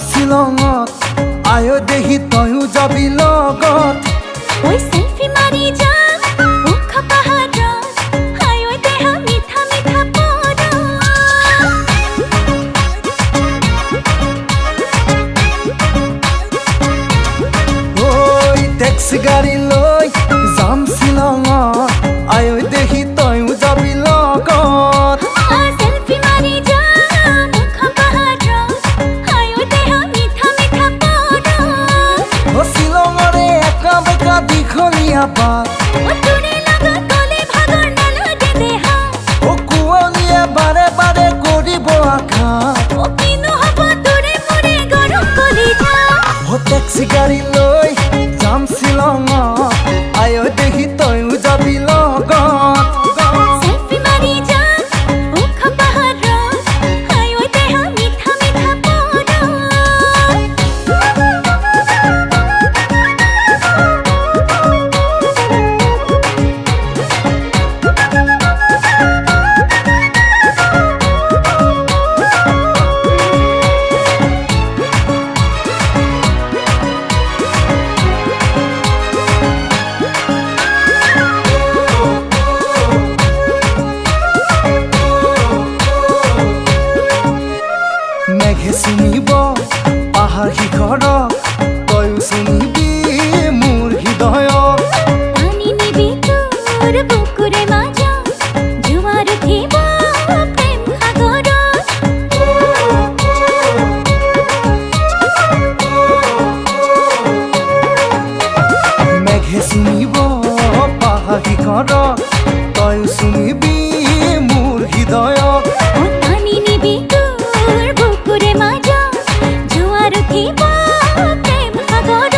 শ্বিলঙত আয় দেহি তয়ো যাবি লগত ওই সেলফি মারি যা মুখ পাহাড় আয় দেহ মিঠা মিঠা পড় ওই ট্যাক্সি গাড়ি লৈ যাম শ্বিলঙত আয় দেহি তয়ো যাবি লগত সেলফি মারি যা মুখ পাহাড় আয় দেহ মিঠা মিঠা পড় ও শ্বিলঙৰে একা বেকা দীঘলীয়া বাট ও তোৰে লগত গলে ভাগৰ নালাগে দেহা ও কুঁৱলীয়ে বাৰে বাৰে কৰিব আঘাত ও কিনো হব তোৰে মোৰে গৰম কলিজা ও ট্যাক্সি গাড়ি লৈ যাম শ্বিলঙত আয় দেহি তয়ো যাবি লগত সেলফি মারি যা মুখ পাহাড় আয় দেহ মিঠা মিঠা পড় মেঘে চুমিব পাহাৰ শিখৰক তয়ো চুমিবি মোৰ হৃদয়ক পানি নিবি তোৰ বুকুৰে মাজা জোয়াৰ উঠিব প্ৰেম সাগৰ মেঘে চুমিব পাহাৰ শিখৰক তয়ো চুমিবি মোৰ হৃদয়ক ও পানি নিবি তোর বুকুরে মাজা জোয়ার উঠিব প্রেম সাগর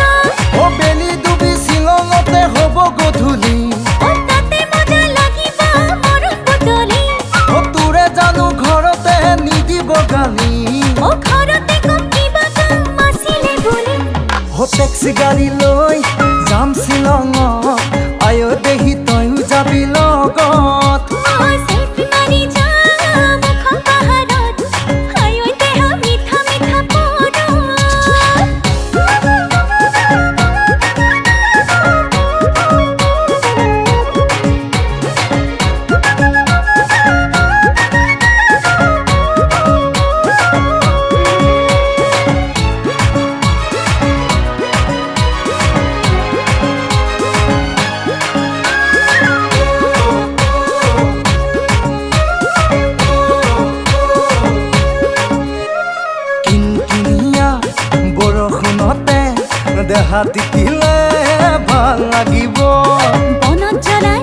ও বেলি ডুবি শ্বিলঙতে হ'ব গধূলি ও তাতে মজা লাগিব মৰম বতলি ও তোৰে জানো ঘৰতে নিদিব গালি ও ঘৰতে কম কিবা কাম আছিলে বুলি ও ট্যাক্সি গাড়ি লৈ যাম শ্বিলঙত আয় দেহি তয়ো যাবি লগত ও সেলফি মারি যা মুখ পাহাড়ত আয় দেহ মিঠা মিঠা পড় কিনকিনিয়া বৰষুণতে দেহা তিতিলে ভাল লাগিব বনত জ্বলাই